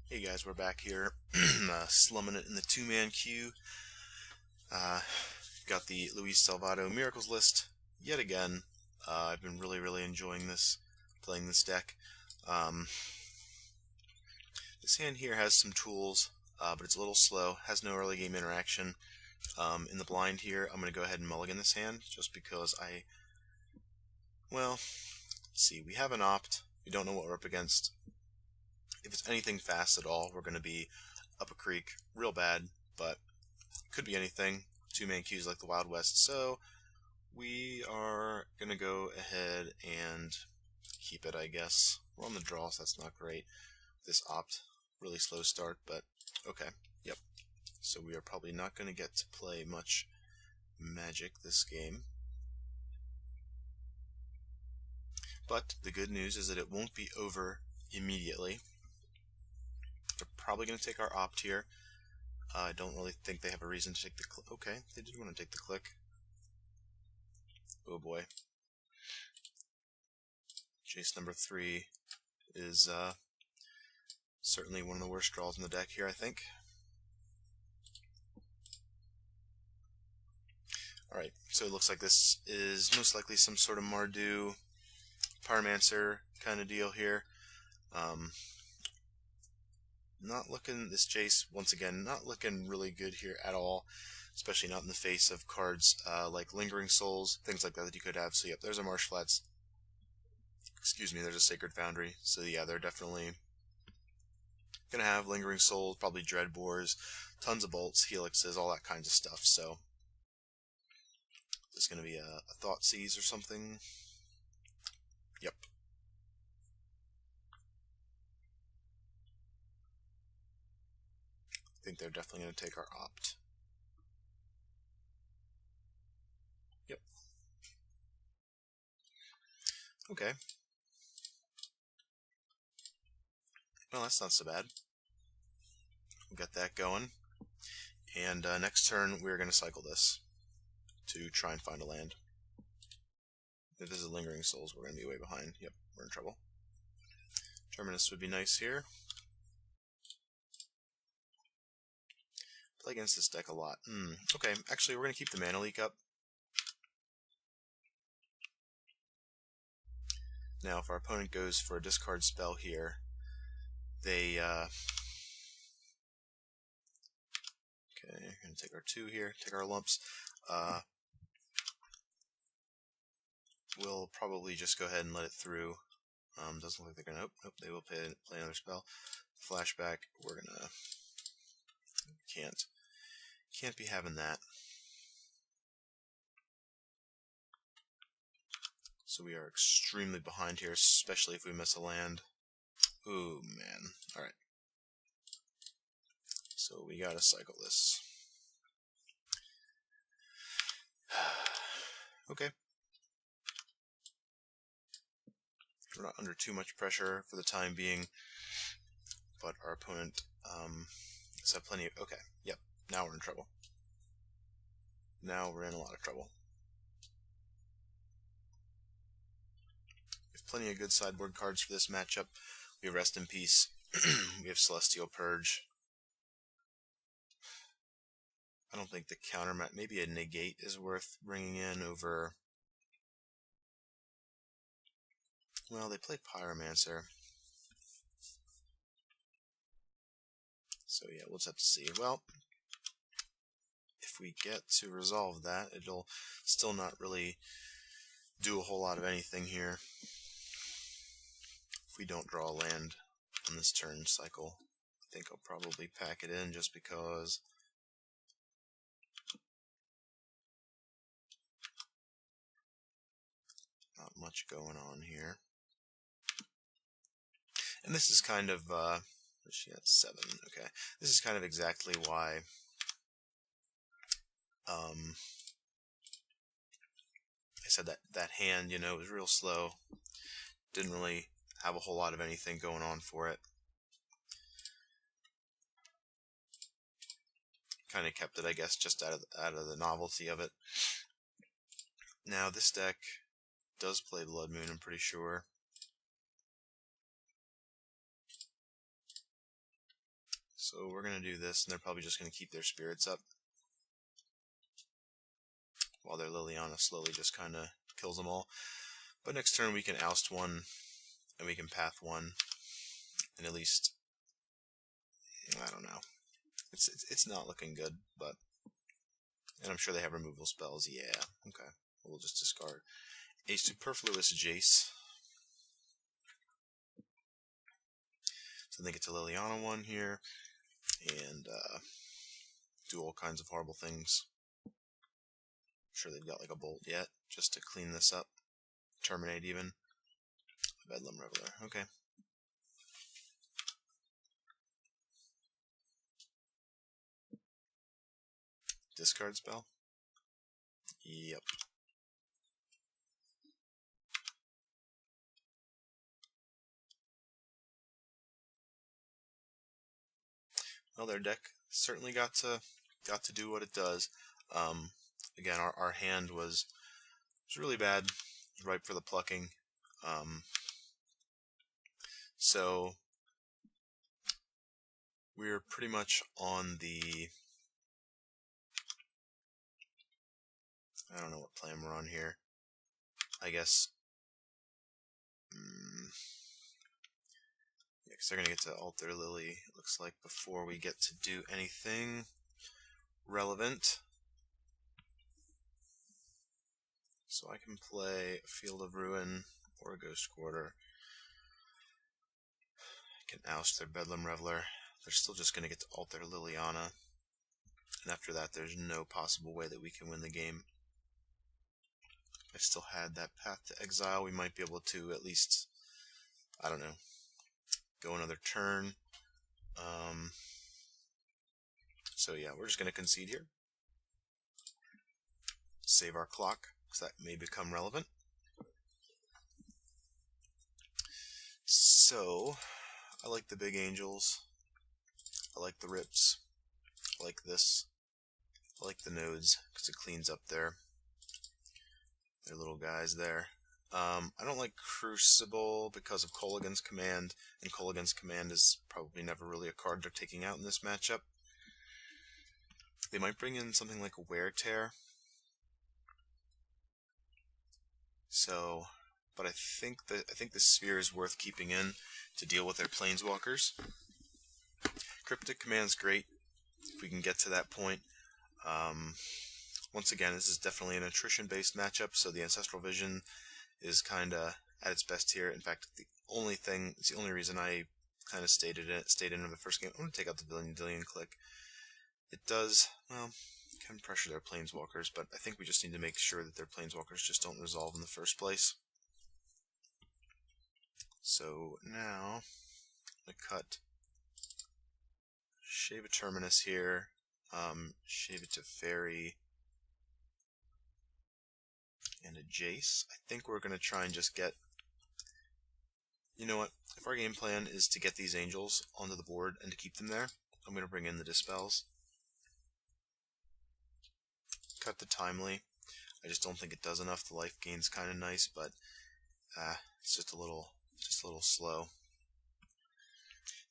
Hey guys, we're back here, slumming it in the two-man queue. Got the Luis Salvatto Miracles list yet again. I've been really enjoying playing this deck. This hand here has some tools, but it's a little slow, has no early game interaction. In the blind here, I'm going to go ahead and mulligan this hand, just because let's see, we have an opt, we don't know what we're up against. If it's anything fast at all, we're going to be up a creek real bad, but could be anything. Two-man queues like the Wild West, so we are going to go ahead and keep it, I guess. We're on the draw, so that's not great. This opt, really slow start, but okay, yep. So we are probably not going to get to play much Magic this game. But the good news is that it won't be over immediately. They're probably going to take our opt here. I don't really think they have a reason to take the click. Okay, they did want to take the click. Oh boy. Jace number 3 is certainly one of the worst draws in the deck here, I think. Alright, so it looks like this is most likely some sort of Mardu, Pyromancer kind of deal here. Not looking, this Jace, once again, not looking really good here at all, especially not in the face of cards like Lingering Souls, things like that you could have. So yep, there's a Marsh Flats. Excuse me, there's a Sacred Foundry. So yeah, they're definitely going to have Lingering Souls, probably Dreadbores, tons of bolts, helixes, all that kinds of stuff. So there's going to be a Thoughtseize or something. Yep. I think they're definitely going to take our opt. Yep. Okay. Well, that's not so bad. We'll get that going. And next turn, we're going to cycle this to try and find a land. If this is Lingering Souls, we're going to be way behind. Yep, we're in trouble. Terminus would be nice here. Play against this deck a lot. Okay, actually, we're going to keep the Mana Leak up. Now, if our opponent goes for a discard spell here, they okay, we're going to take our 2 here, take our lumps. We'll probably just go ahead and let it through. Doesn't look like they're going to... Nope, they will play another spell. Flashback, we're going to... Can't be having that. So we are extremely behind here, especially if we miss a land. Ooh, man. Alright. So we gotta cycle this. Okay. We're not under too much pressure for the time being, but our opponent has had plenty of... Okay, yep, now we're in trouble. Now we're in a lot of trouble. We have plenty of good sideboard cards for this matchup. We have Rest in Peace. We have Celestial Purge. I don't think the counter... Maybe a Negate is worth bringing in over... Well, they play Pyromancer. So yeah, we'll just have to see. Well, if we get to resolve that, it'll still not really do a whole lot of anything here. If we don't draw a land on this turn cycle, I think I'll probably pack it in just because... Not much going on here. And this is kind of, she had 7, okay. This is kind of exactly why, I said that hand, you know, was real slow. Didn't really have a whole lot of anything going on for it. Kind of kept it, I guess, just out of the novelty of it. Now, this deck does play Blood Moon, I'm pretty sure. So we're going to do this, and they're probably just going to keep their spirits up, while their Liliana slowly just kind of kills them all. But next turn we can oust one, and we can path one, and at least, I don't know. It's not looking good, but, and I'm sure they have removal spells. Yeah, okay. We'll just discard a superfluous Jace. So they get to Liliana one here, and do all kinds of horrible things. I'm sure they've got like a bolt yet, just to clean this up. Terminate even. Bedlam Reveler, okay. Discard spell? Yep. Well, their deck certainly got to do what it does. Again, our hand was really bad, ripe for the plucking. So we're pretty much on the, I don't know what plan we're on here. I guess, yeah, because they're going to get to alter Lily, it looks like, before we get to do anything relevant. So I can play a Field of Ruin or a Ghost Quarter. I can oust their Bedlam Reveler. They're still just going to get to alter Liliana. And after that, there's no possible way that we can win the game. If I still had that path to Exile, we might be able to at least, I don't know, go another turn. So yeah, we're just going to concede here. Save our clock, because that may become relevant. So, I like the big angels. I like the rips. I like this. I like the nodes, because it cleans up their little guys there. I don't like Crucible because of Kolaghan's Command, and Kolaghan's Command is probably never really a card they're taking out in this matchup. They might bring in something like a Wear Tear. So, but I think the Sphere is worth keeping in to deal with their Planeswalkers. Cryptic Command's great if we can get to that point. Once again, this is definitely an attrition-based matchup, so the Ancestral Vision is kind of at its best here. In fact, it's the only reason I kind of stayed in the first game. I'm going to take out the Vendilion Clique. It does, well, can pressure their Planeswalkers, but I think we just need to make sure that their Planeswalkers just don't resolve in the first place. So now, I'm going to cut, shave a Terminus here, shave it to Teferi, and a Jace. I think we're going to try and just get, you know what, if our game plan is to get these angels onto the board and to keep them there, I'm going to bring in the Dispels. Cut the Timely. I just don't think it does enough. The life gain's kind of nice, but it's just a little slow.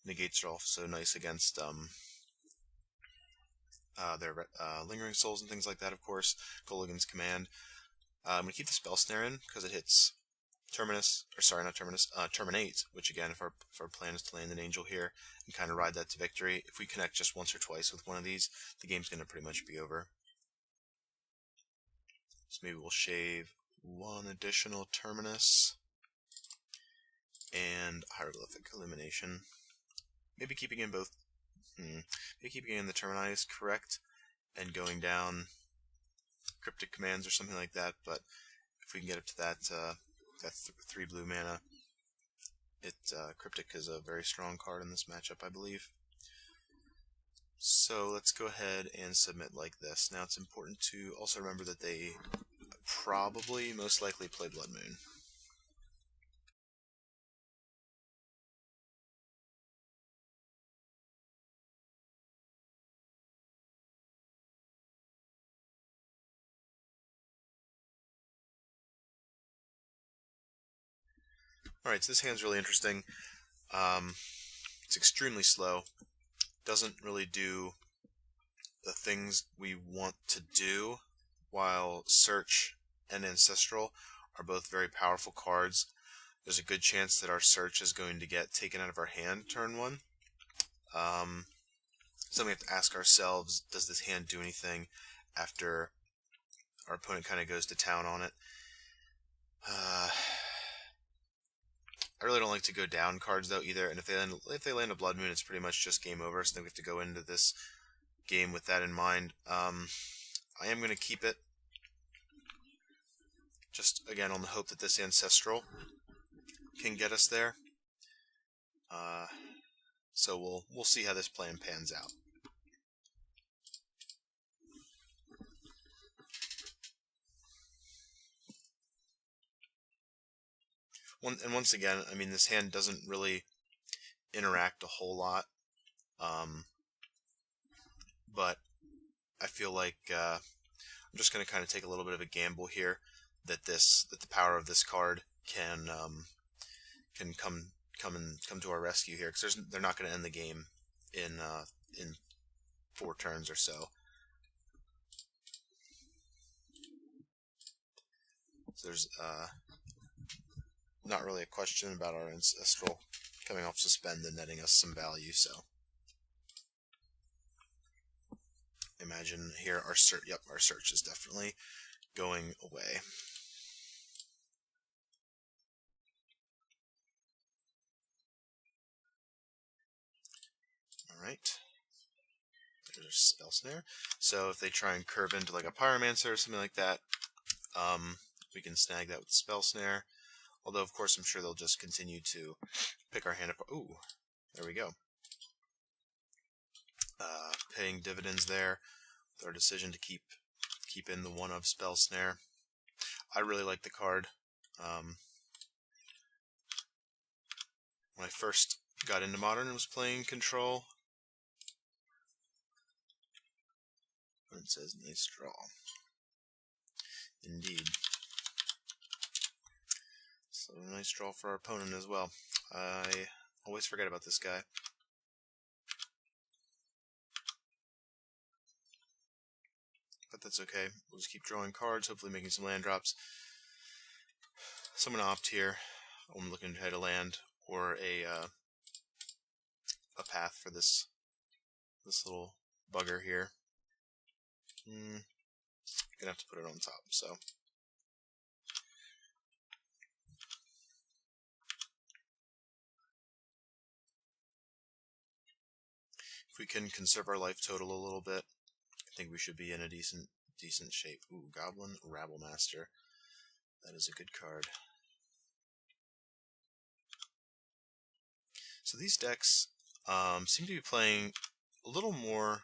Negates are also nice against their Lingering Souls and things like that, of course. Kolaghan's Command. I'm going to keep the Spell Snare in because it hits Terminus, or sorry, not Terminus, Terminate, which again, if our plan is to land an angel here and kind of ride that to victory, if we connect just once or twice with one of these, the game's going to pretty much be over. So maybe we'll shave one additional Terminus and Hieroglyphic Illumination. Maybe keeping in both. Maybe keeping in the Termini is correct, and going down Cryptic Commands or something like that. But if we can get up to that 3 blue mana, Cryptic is a very strong card in this matchup, I believe. So let's go ahead and submit like this. Now it's important to also remember that they probably, most likely, play Blood Moon. Alright, so this hand's really interesting. It's extremely slow, doesn't really do the things we want to do, while Search and Ancestral are both very powerful cards. There's a good chance that our Search is going to get taken out of our hand turn 1. So we have to ask ourselves, does this hand do anything after our opponent kind of goes to town on it? I really don't like to go down cards though either, and if they land a Blood Moon, it's pretty much just game over, so then we have to go into this game with that in mind. I am going to keep it, just again on the hope that this Ancestral can get us there. So we'll see how this plan pans out. And once again, I mean, this hand doesn't really interact a whole lot, but I feel like I'm just going to kind of take a little bit of a gamble here that the power of this card can come to our rescue here, because they're not going to end the game in 4 turns or so. So there's not really a question about our Ancestral coming off suspend and netting us some value. So imagine here our search. Yep, our search is definitely going away. Alright. There's a Spell Snare. So if they try and curve into like a Pyromancer or something like that, we can snag that with Spell Snare. Although, of course, I'm sure they'll just continue to pick our hand apart. Ooh, there we go. Paying dividends there with our decision to keep in the 1 of Spell Snare. I really like the card. When I first got into Modern and was playing Control, it says nice draw. Indeed. So a nice draw for our opponent as well. I always forget about this guy. But that's okay. We'll just keep drawing cards, hopefully making some land drops. So I'm going to opt here. I'm looking to hit a land or a path for this little bugger here. Gonna have to put it on top, so. If we can conserve our life total a little bit, I think we should be in a decent shape. Ooh, Goblin Rabblemaster. That is a good card. So these decks seem to be playing a little more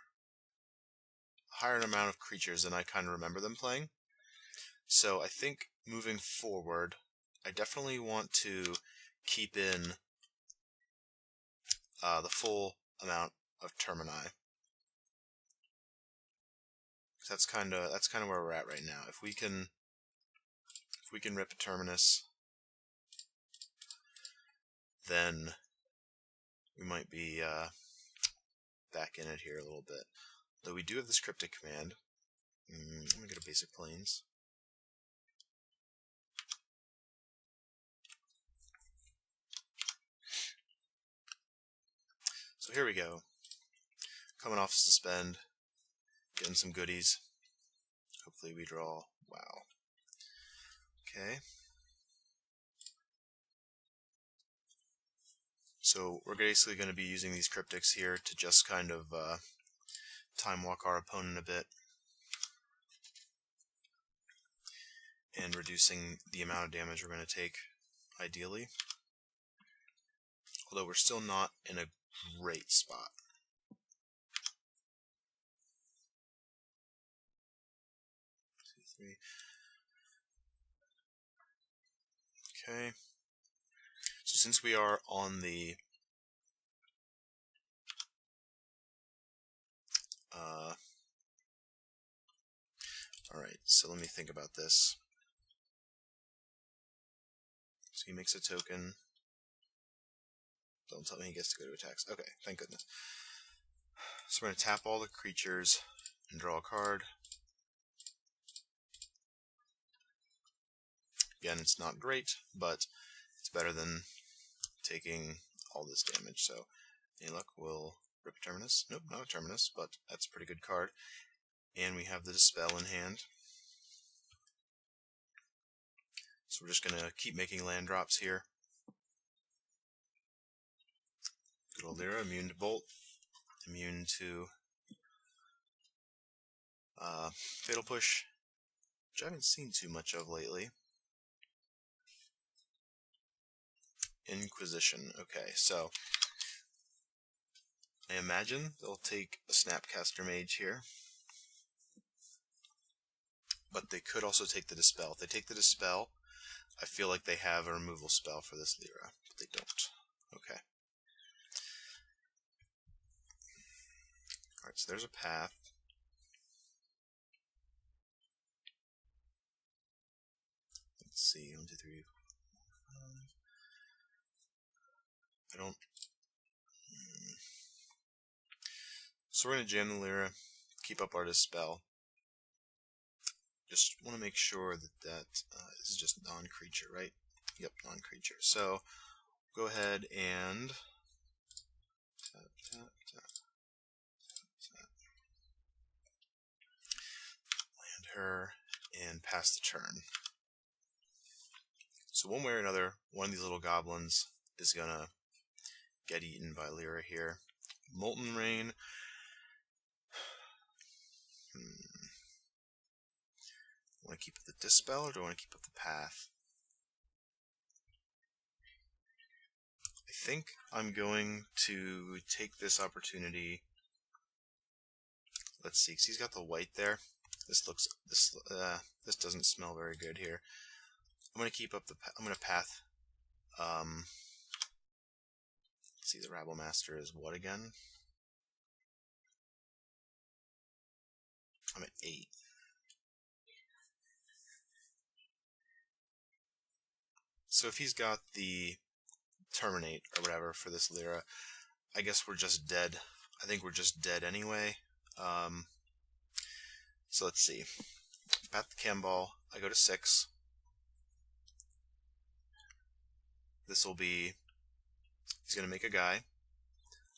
higher amount of creatures than I kind of remember them playing. So I think moving forward, I definitely want to keep in the full amount of Termini. That's kind of where we're at right now. If we can rip a Terminus, then we might be back in it here a little bit. Though we do have this Cryptic Command. I'm gonna get a basic Plains. So here we go. Coming off suspend, getting some goodies. Hopefully we draw. Wow. Okay. So we're basically going to be using these cryptics here to just kind of time walk our opponent a bit. And reducing the amount of damage we're going to take, ideally. Although we're still not in a great spot. Okay. So since we are on the alright, so let me think about this. So he makes a token. Don't tell me he gets to go to attacks. Okay, thank goodness. So we're going to tap all the creatures and draw a card. Again, it's not great, but it's better than taking all this damage. So, any luck, we'll rip a Terminus. Nope, not a Terminus, but that's a pretty good card. And we have the Dispel in hand. So we're just going to keep making land drops here. Good old Lyra, immune to Bolt, immune to Fatal Push, which I haven't seen too much of lately. Inquisition. Okay, so I imagine they'll take a Snapcaster Mage here, but they could also take the Dispel. If they take the Dispel, I feel like they have a removal spell for this Lyra, but they don't. Okay. Alright, so there's a path. Let's see, 1, 2, 3, 4, 5. I don't... So we're going to jam the Lyra, keep up our Dispel. Just want to make sure that this is just non-creature, right? Yep, non-creature. So go ahead and tap, tap, tap, tap. Land her and pass the turn. So one way or another, one of these little goblins is gonna get eaten by Lyra here. Molten Rain. Want to keep up the Dispel, or do I want to keep up the path? I think I'm going to take this opportunity. Let's see, because he's got the white there. This doesn't smell very good here. I'm going to keep up the. I'm going to path. Let's see, the Rabble Master is what again? I'm at 8. So if he's got the Terminate or whatever for this Lyra, I guess we're just dead. I think we're just dead anyway. So let's see. Path the Camball. I go to 6. This will be... He's going to make a guy.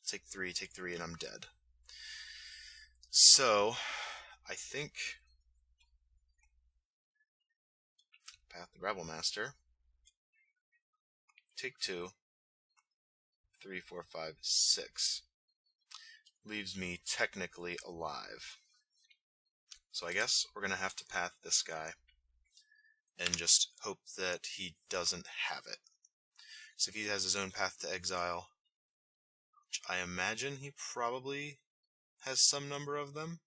Take 3, and I'm dead. So, I think... Path the Rebel Master. Take 2. 3, 4, 5, 6. Leaves me technically alive. So I guess we're going to have to path this guy and just hope that he doesn't have it. So if he has his own path to exile, which I imagine he probably has some number of them.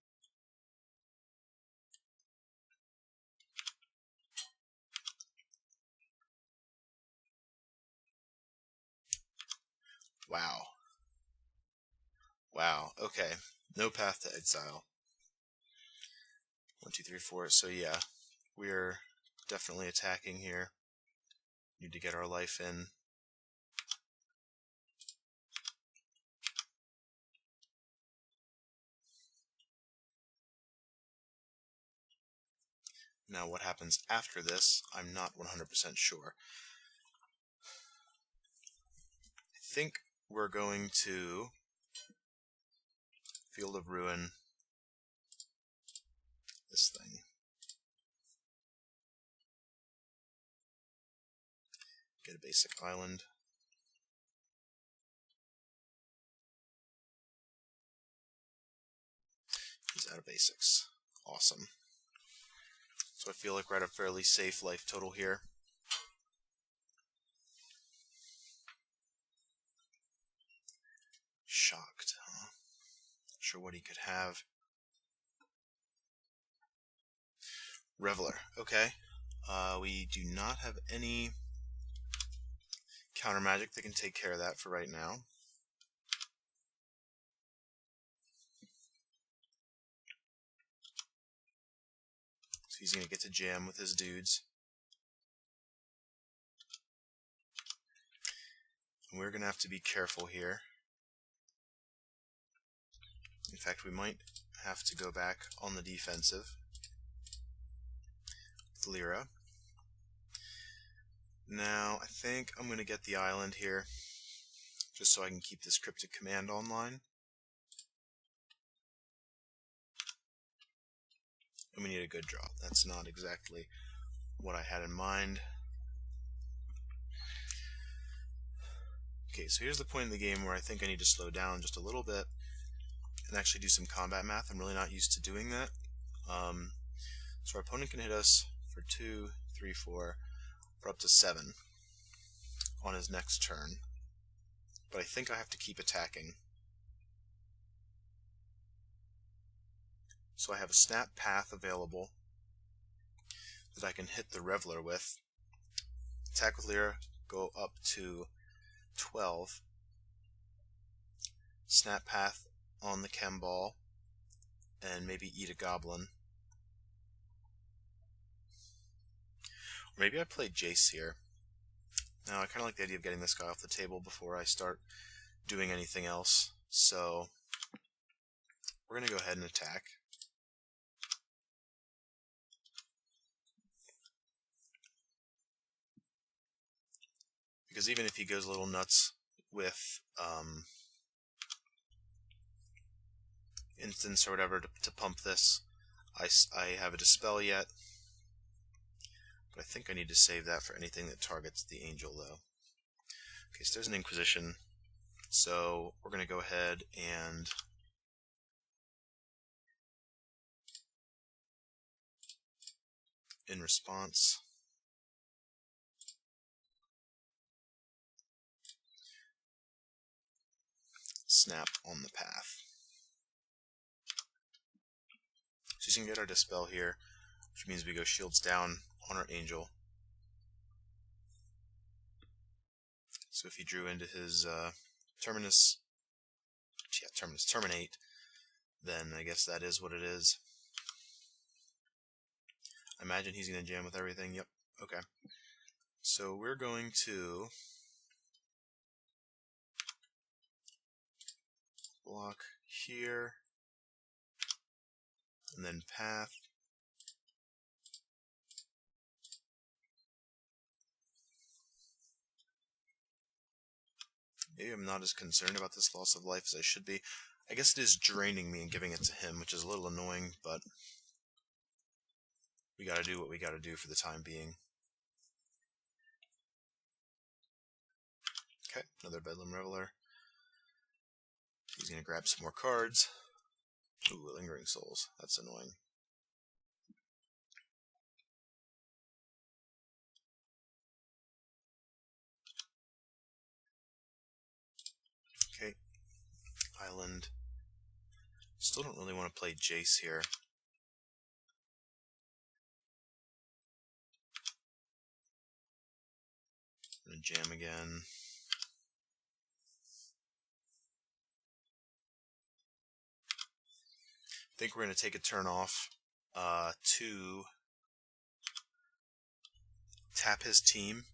Wow. Wow, okay. No path to exile. 1, 2, 3, 4. So yeah, we're definitely attacking here. Need to get our life in. Now what happens after this, I'm not 100% sure. I think we're going to Field of Ruin this thing. Get a basic island. He's out of basics. Awesome. So I feel like we're at a fairly safe life total here. Shocked, huh? Not sure what he could have. Reveler. Okay. We do not have any counter magic that can take care of that for right now. So he's going to get to jam with his dudes. And we're going to have to be careful here. In fact, we might have to go back on the defensive with Lyra. Now, I think I'm going to get the island here, just so I can keep this Cryptic Command online. And we need a good draw. That's not exactly what I had in mind. Okay, so here's the point in the game where I think I need to slow down just a little bit and actually do some combat math. I'm really not used to doing that. So our opponent can hit us for 2, 3, 4, for up to 7 on his next turn. But I think I have to keep attacking. So I have a snap path available that I can hit the Reveler with. Attack with Lyra, go up to 12. Snap path on the Chem Ball, and maybe eat a Goblin. Or maybe I play Jace here. Now, I kind of like the idea of getting this guy off the table before I start doing anything else. So, we're going to go ahead and attack. Because even if he goes a little nuts with instance or whatever to pump this, I have a Dispel yet. But I think I need to save that for anything that targets the Angel, though. Okay, so there's an Inquisition. So we're going to go ahead and in response, snap on the path. So you can get our Dispel here, which means we go shields down on our Angel. So if he drew into his Terminus, Terminate, then I guess that is what it is. I imagine he's going to jam with everything. Yep, okay. So we're going to block here, and then path. Maybe I'm not as concerned about this loss of life as I should be. I guess it is draining me and giving it to him, which is a little annoying, but we gotta do what we gotta do for the time being. Okay, another Bedlam Reveler. He's gonna grab some more cards. Ooh, Lingering Souls. That's annoying. Okay, Island. Still don't really want to play Jace here. I'm gonna jam again. I think we're going to take a turn off to tap his team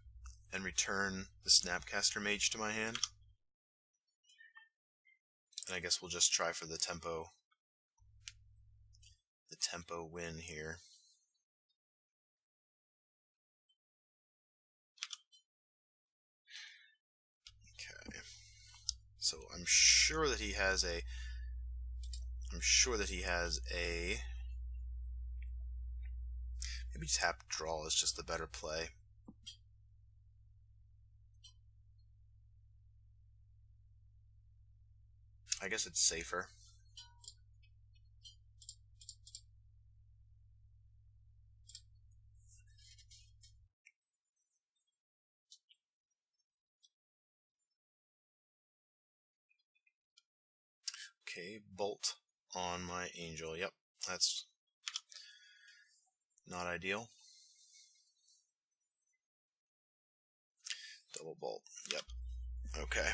and return the Snapcaster Mage to my hand. And I guess we'll just try for the tempo win here. Okay. So I'm sure that he has a maybe tap draw is just the better play. I guess it's safer. Okay, bolt on my Angel. Yep, that's not ideal. Double bolt. Yep. Okay.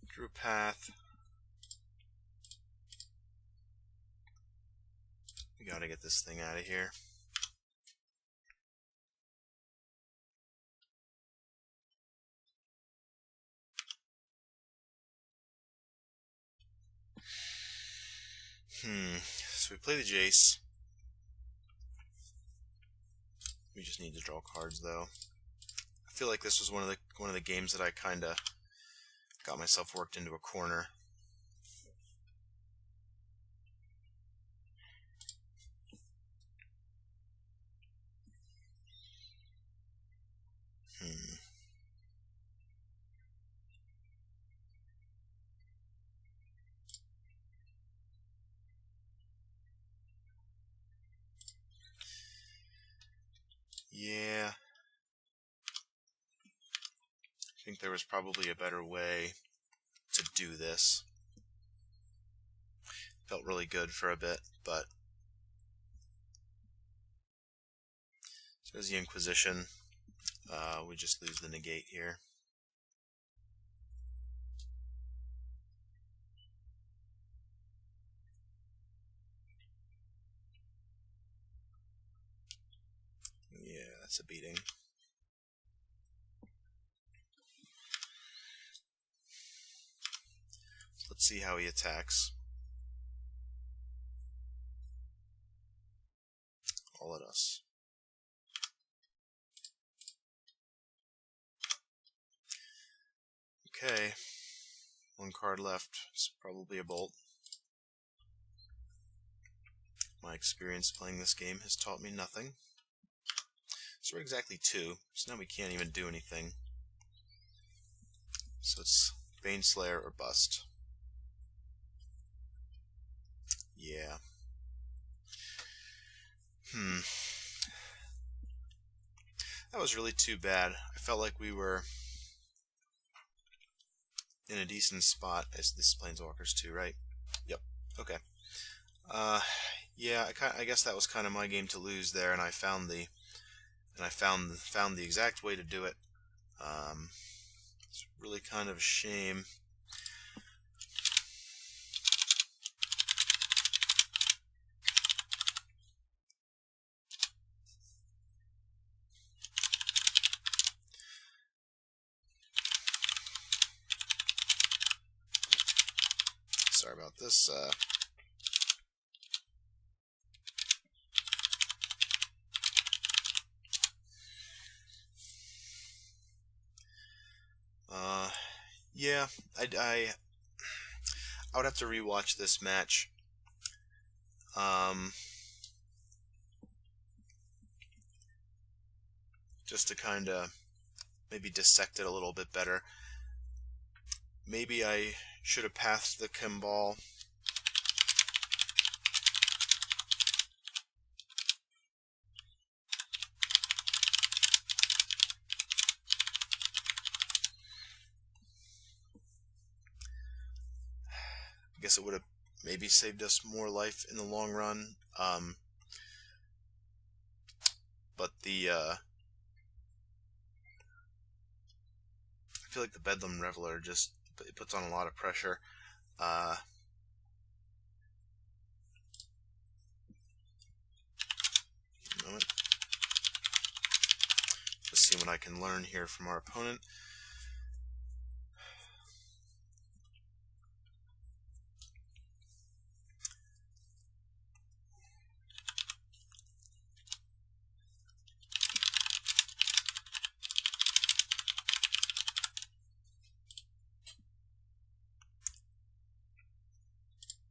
Drew path. We gotta get this thing out of here. So we play the Jace. We just need to draw cards, though. I feel like this was one of the games that I kind of got myself worked into a corner. Yeah. I think there was probably a better way to do this. Felt really good for a bit, but there's the Inquisition. We just lose the Negate here. Yeah, that's a beating. Let's see how he attacks. All at us. Okay. One card left. It's probably a bolt. My experience playing this game has taught me nothing. So we're exactly 2, so now we can't even do anything. So it's Baneslayer or bust. Yeah. That was really too bad. I felt like we were in a decent spot. As this is Planeswalkers too, right? Yep. Okay. Yeah. I guess that was kind of my game to lose there, and I found the exact way to do it. It's really kind of a shame. Sorry about this. Yeah, I would have to rewatch this match. Just to kind of maybe dissect it a little bit better. Maybe I should have passed the Kimball. I guess it would have maybe saved us more life in the long run. But I feel like the Bedlam Reveler just it puts on a lot of pressure. Moment. Just see what I can learn here from our opponent.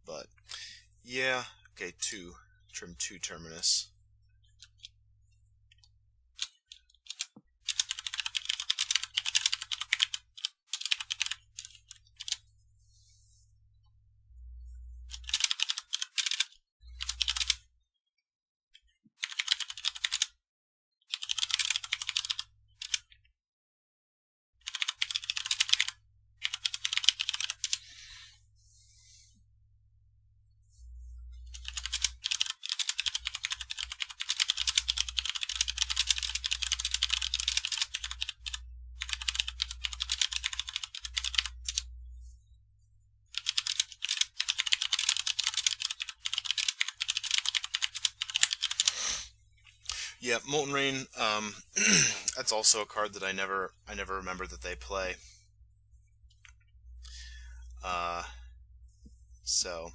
But yeah, okay, trim 2 Terminus. Yeah, Molten Rain. That's also a card that I never remember that they play. So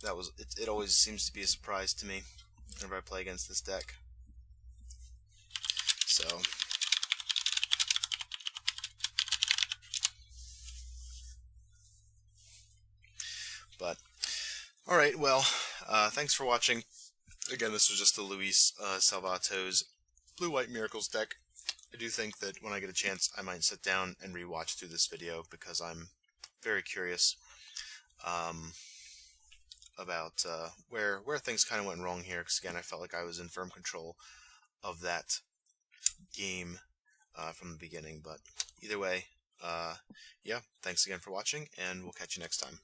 it always seems to be a surprise to me whenever I play against this deck. So but alright, well, thanks for watching. Again, this was just the Luis Salvatto's Blue-White Miracles deck. I do think that when I get a chance, I might sit down and re-watch through this video, because I'm very curious about where things kind of went wrong here, because again, I felt like I was in firm control of that game from the beginning. But either way, yeah, thanks again for watching, and we'll catch you next time.